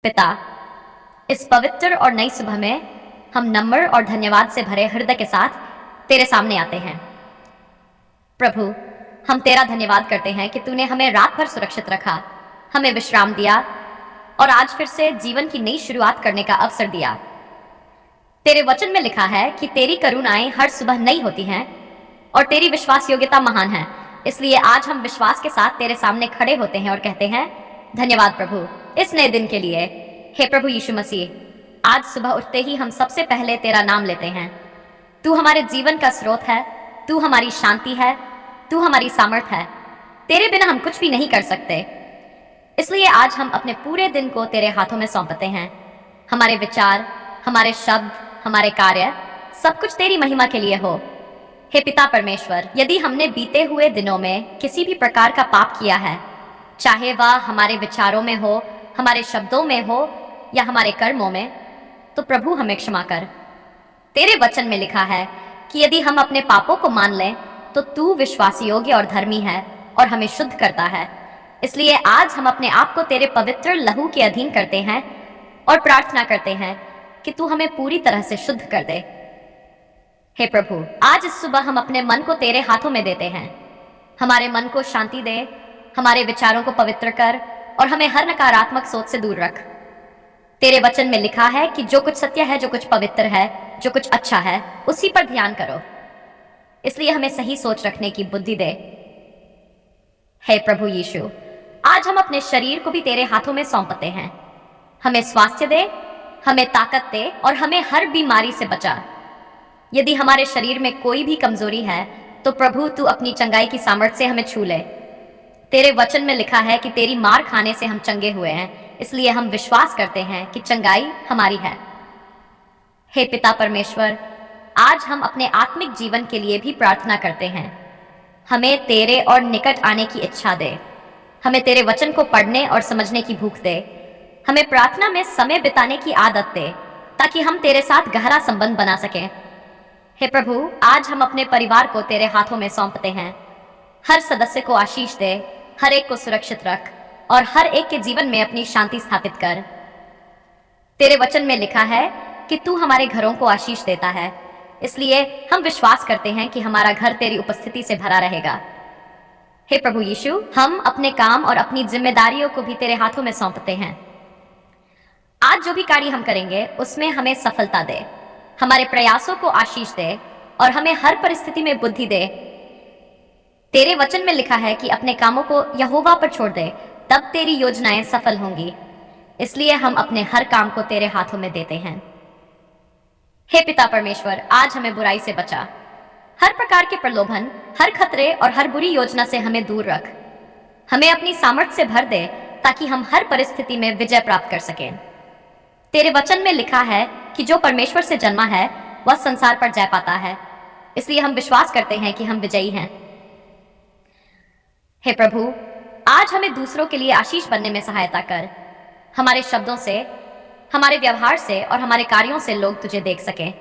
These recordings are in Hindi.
पिता, इस पवित्र और नई सुबह में हम नम्र और धन्यवाद से भरे हृदय के साथ तेरे सामने आते हैं। प्रभु, हम तेरा धन्यवाद करते हैं कि तूने हमें रात भर सुरक्षित रखा, हमें विश्राम दिया और आज फिर से जीवन की नई शुरुआत करने का अवसर दिया। तेरे वचन में लिखा है कि तेरी करुणाएं हर सुबह नई होती हैं और तेरी विश्वास योग्यता महान है। इसलिए आज हम विश्वास के साथ तेरे सामने खड़े होते हैं और कहते हैं, धन्यवाद प्रभु इस नए दिन के लिए। हे प्रभु यीशु मसीह, आज सुबह उठते ही हम सबसे पहले तेरा नाम लेते हैं। तू हमारे जीवन का स्रोत है, तू हमारी शांति है, तू हमारी सामर्थ है। तेरे बिना हम कुछ भी नहीं कर सकते। इसलिए आज हम अपने पूरे दिन को तेरे हाथों में सौंपते हैं। हमारे विचार, हमारे शब्द, हमारे कार्य, सब कुछ तेरी महिमा के लिए हो। हे पिता परमेश्वर, यदि हमने बीते हुए दिनों में किसी भी प्रकार का पाप किया है, चाहे वह हमारे विचारों में हो, हमारे शब्दों में हो या हमारे कर्मों में, तो प्रभु हमें क्षमा कर। तेरे वचन में लिखा है कि यदि हम अपने पापों को मान लें तो तू विश्वास योग्य और धर्मी है और हमें शुद्ध करता है। इसलिए आज हम अपने आप को तेरे पवित्र लहू के अधीन करते हैं और प्रार्थना करते हैं कि तू हमें पूरी तरह से शुद्ध कर दे। हे प्रभु, आज इस सुबह हम अपने मन को तेरे हाथों में देते हैं। हमारे मन को शांति दे, हमारे विचारों को पवित्र कर और हमें हर नकारात्मक सोच से दूर रख। तेरे वचन में लिखा है कि जो कुछ सत्य है, जो कुछ पवित्र है, जो कुछ अच्छा है, उसी पर ध्यान करो। इसलिए हमें सही सोच रखने की बुद्धि दे। हे प्रभु यीशु, आज हम अपने शरीर को भी तेरे हाथों में सौंपते हैं। हमें स्वास्थ्य दे, हमें ताकत दे और हमें हर बीमारी से बचा। यदि हमारे शरीर में कोई भी कमजोरी है तो प्रभु तू अपनी चंगाई की सामर्थ्य से हमें छू ले। तेरे वचन में लिखा है कि तेरी मार खाने से हम चंगे हुए हैं। इसलिए हम विश्वास करते हैं कि चंगाई हमारी है। हे पिता परमेश्वर, आज हम अपने आत्मिक जीवन के लिए भी प्रार्थना करते हैं। हमें तेरे और निकट आने की इच्छा दे। हमें तेरे वचन को पढ़ने और समझने की भूख दे। हमें प्रार्थना में समय बिताने की आदत दे ताकि हम तेरे साथ गहरा संबंध बना सकें। हे प्रभु, आज हम अपने परिवार को तेरे हाथों में सौंपते हैं। हर सदस्य को आशीष दे, हर एक को सुरक्षित रख और हर एक के जीवन में अपनी शांति स्थापित कर। तेरे वचन में लिखा है कि तू हमारे घरों को आशीष देता है। इसलिए हम विश्वास करते हैं कि हमारा घर तेरी उपस्थिति से भरा रहेगा। हे प्रभु यीशु, हम अपने काम और अपनी जिम्मेदारियों को भी तेरे हाथों में सौंपते हैं। आज जो भी कार्य हम करेंगे उसमें हमें सफलता दे, हमारे प्रयासों को आशीष दे और हमें हर परिस्थिति में बुद्धि दे। तेरे वचन में लिखा है कि अपने कामों को यहोवा पर छोड़ दे, तब तेरी योजनाएं सफल होंगी। इसलिए हम अपने हर काम को तेरे हाथों में देते हैं। हे पिता परमेश्वर, आज हमें बुराई से बचा। हर प्रकार के प्रलोभन, हर खतरे और हर बुरी योजना से हमें दूर रख। हमें अपनी सामर्थ्य से भर दे ताकि हम हर परिस्थिति में विजय प्राप्त कर सकें। तेरे वचन में लिखा है कि जो परमेश्वर से जन्मा है वह संसार पर जय पाता है। इसलिए हम विश्वास करते हैं कि हम विजयी हैं। हे प्रभु, आज हमें दूसरों के लिए आशीष बनने में सहायता कर। हमारे शब्दों से, हमारे व्यवहार से और हमारे कार्यों से लोग तुझे देख सकें।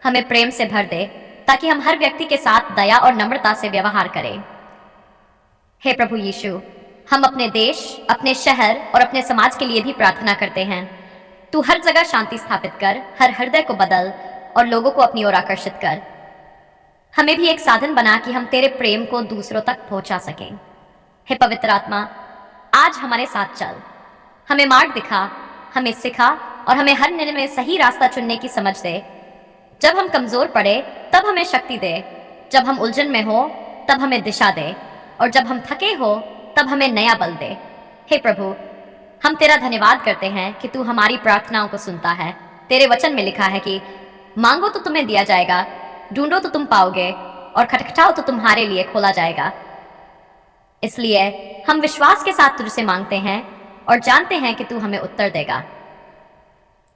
हमें प्रेम से भर दे ताकि हम हर व्यक्ति के साथ दया और नम्रता से व्यवहार करें। हे प्रभु यीशु, हम अपने देश, अपने शहर और अपने समाज के लिए भी प्रार्थना करते हैं। तू हर जगह शांति स्थापित कर, हर हृदय को बदल और लोगों को अपनी ओर आकर्षित कर। हमें भी एक साधन बना कि हम तेरे प्रेम को दूसरों तक पहुंचा सकें। हे पवित्र आत्मा, आज हमारे साथ चल, हमें मार्ग दिखा, हमें सिखा और हमें हर निर्णय में सही रास्ता चुनने की समझ दे। जब हम कमजोर पड़े तब हमें शक्ति दे, जब हम उलझन में हो तब हमें दिशा दे और जब हम थके हो तब हमें नया बल दे। हे प्रभु, हम तेरा धन्यवाद करते हैं कि तू हमारी प्रार्थनाओं को सुनता है। तेरे वचन में लिखा है कि मांगो तो तुम्हें दिया जाएगा, ढूंढो तो तुम पाओगे और खटखटाओ तो तुम्हारे लिए खोला जाएगा। इसलिए हम विश्वास के साथ तुझसे मांगते हैं और जानते हैं कि तू हमें उत्तर देगा।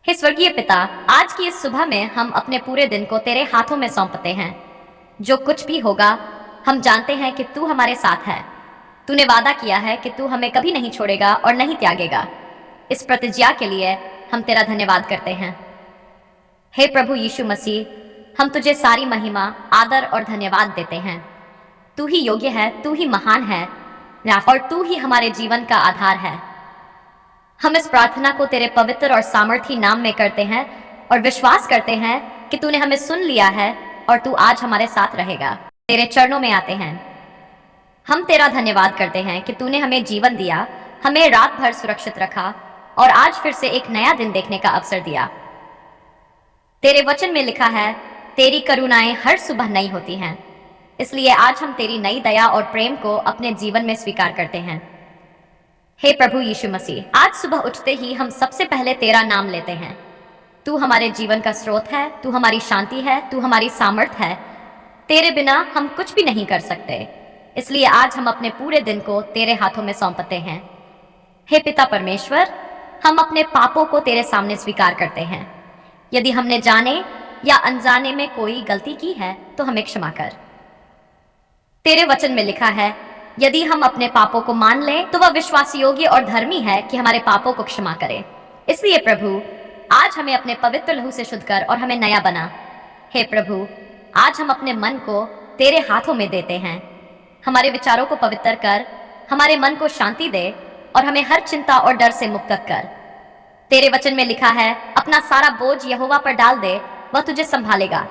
हे स्वर्गीय पिता, आज की इस सुबह में हम अपने पूरे दिन को तेरे हाथों में सौंपते हैं। जो कुछ भी होगा, हम जानते हैं कि तू हमारे साथ है। तूने वादा किया है कि तू हमें कभी नहीं छोड़ेगा और नहीं त्यागेगा। इस प्रतिज्ञा के लिए हम तेरा धन्यवाद करते हैं। हे प्रभु यीशु मसीह, हम तुझे सारी महिमा, आदर और धन्यवाद देते हैं। तू ही योग्य है, तू ही महान है और तू ही हमारे जीवन का आधार है। हम इस प्रार्थना को तेरे पवित्र और सामर्थी नाम में करते हैं और विश्वास करते हैं कि तूने हमें सुन लिया है और तू आज हमारे साथ रहेगा। तेरे चरणों में आते हैं। हम तेरा धन्यवाद करते हैं कि तूने हमें जीवन दिया, हमें रात भर सुरक्षित रखा और आज फिर से एक नया दिन देखने का अवसर दिया। तेरे वचन में लिखा है, तेरी करुणाएं हर सुबह नई होती हैं। इसलिए आज हम तेरी नई दया और प्रेम को अपने जीवन में स्वीकार करते हैं। हे प्रभु यीशु मसीह, आज सुबह उठते ही हम सबसे पहले तेरा नाम लेते हैं। तू हमारे जीवन का स्रोत है, तू हमारी शांति है, तू हमारी सामर्थ है। तेरे बिना हम कुछ भी नहीं कर सकते। इसलिए आज हम अपने पूरे दिन को तेरे हाथों में सौंपते हैं। हे पिता परमेश्वर, हम अपने पापों को तेरे सामने स्वीकार करते हैं। यदि हमने जाने या अनजाने में कोई गलती की है तो हमें क्षमा कर। तेरे वचन में लिखा है, यदि हम अपने पापों को मान लें तो वह विश्वास योग्य और धर्मी है कि हमारे पापों को क्षमा करे। इसलिए प्रभु, आज हमें अपने पवित्र लहू से शुद्ध कर और हमें नया बना। हे प्रभु, आज हम अपने मन को तेरे हाथों में देते हैं। हमारे विचारों को पवित्र कर, हमारे मन को शांति दे और हमें हर चिंता और डर से मुक्त कर। तेरे वचन में लिखा है, अपना सारा बोझ यहोवा पर डाल दे, वह तुझे संभालेगा।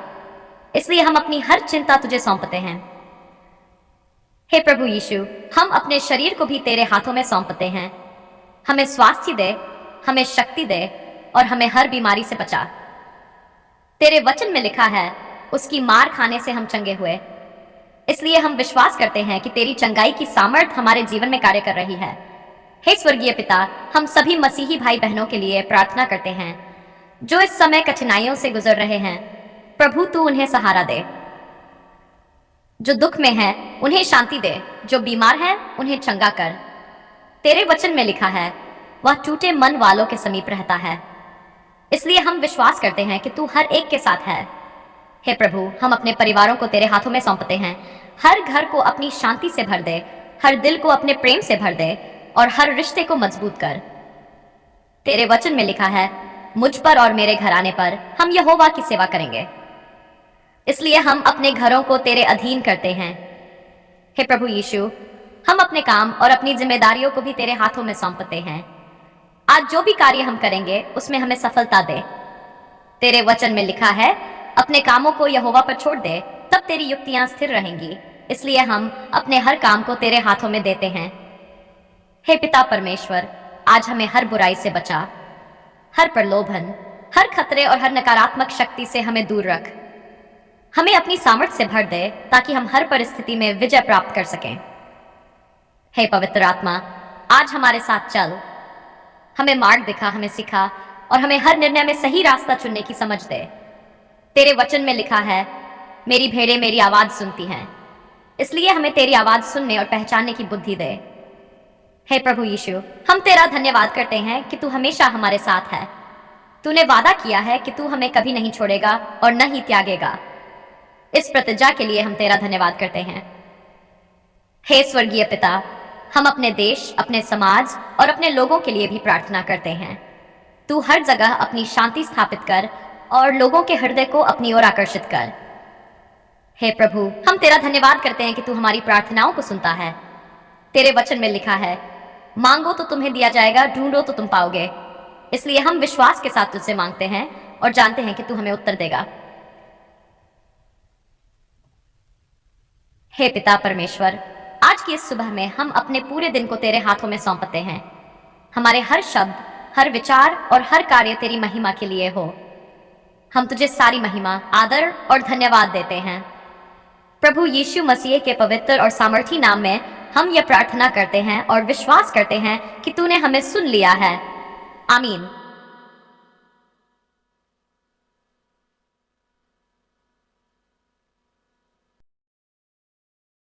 इसलिए हम अपनी हर चिंता तुझे सौंपते हैं। हे प्रभु यीशु, हम अपने शरीर को भी तेरे हाथों में सौंपते हैं। हमें स्वास्थ्य दे, हमें शक्ति दे और हमें हर बीमारी से बचा। तेरे वचन में लिखा है, उसकी मार खाने से हम चंगे हुए। इसलिए हम विश्वास करते हैं कि तेरी चंगाई की सामर्थ हमारे जीवन में कार्य कर रही है। हे स्वर्गीय पिता, हम सभी मसीही भाई बहनों के लिए प्रार्थना करते हैं जो इस समय कठिनाइयों से गुजर रहे हैं। प्रभु, तू उन्हें सहारा दे। जो दुख में है उन्हें शांति दे, जो बीमार है उन्हें चंगा कर। तेरे वचन में लिखा है, वह टूटे मन वालों के समीप रहता है। इसलिए हम विश्वास करते हैं कि तू हर एक के साथ है। हे प्रभु, हम अपने परिवारों को तेरे हाथों में सौंपते हैं। हर घर को अपनी शांति से भर दे, हर दिल को अपने प्रेम से भर दे और हर रिश्ते को मजबूत कर। तेरे वचन में लिखा है, मुझ पर और मेरे घराने पर हम यहोवा की सेवा करेंगे। इसलिए हम अपने घरों को तेरे अधीन करते हैं। हे प्रभु यीशु, हम अपने काम और अपनी जिम्मेदारियों को भी तेरे हाथों में सौंपते हैं। आज जो भी कार्य हम करेंगे उसमें हमें सफलता दे। तेरे वचन में लिखा है, अपने कामों को यहोवा पर छोड़ दे, तब तेरी युक्तियां स्थिर रहेंगी। इसलिए हम अपने हर काम को तेरे हाथों में देते हैं। हे पिता परमेश्वर, आज हमें हर बुराई से बचा। हर प्रलोभन, हर खतरे और हर नकारात्मक शक्ति से हमें दूर रख। हमें अपनी सामर्थ्य से भर दे ताकि हम हर परिस्थिति में विजय प्राप्त कर सकें। हे पवित्र आत्मा, आज हमारे साथ चल। हमें मार्ग दिखा, हमें सिखा और हमें हर निर्णय में सही रास्ता चुनने की समझ दे। तेरे वचन में लिखा है, मेरी भेड़ें मेरी आवाज सुनती हैं। इसलिए हमें तेरी आवाज सुनने और पहचानने की बुद्धि दे। हे प्रभु यीशु, हम तेरा धन्यवाद करते हैं कि तू हमेशा हमारे साथ है। तूने वादा किया है कि तू हमें कभी नहीं छोड़ेगा और न ही त्यागेगा। इस प्रतिज्ञा के लिए हम तेरा धन्यवाद करते हैं। हे स्वर्गीय पिता, हम अपने देश, अपने समाज और अपने लोगों के लिए भी प्रार्थना करते हैं। तू हर जगह अपनी शांति स्थापित कर और लोगों के हृदय को अपनी ओर आकर्षित कर। हे प्रभु, हम तेरा धन्यवाद करते हैं कि तू हमारी प्रार्थनाओं को सुनता है। तेरे वचन में लिखा है, मांगो तो तुम्हें दिया जाएगा, ढूंढो तो तुम पाओगे। इसलिए हम विश्वास के साथ तुझसे मांगते हैं और जानते हैं कि तू हमें उत्तर देगा। हे पिता परमेश्वर, आज की इस सुबह में हम अपने पूरे दिन को तेरे हाथों में सौंपते हैं। हमारे हर शब्द, हर विचार और हर कार्य तेरी महिमा के लिए हो। हम तुझे सारी महिमा, आदर और धन्यवाद देते हैं। प्रभु यीशु मसीह के पवित्र और सामर्थी नाम में हम यह प्रार्थना करते हैं और विश्वास करते हैं कि तूने हमें सुन लिया है। आमीन।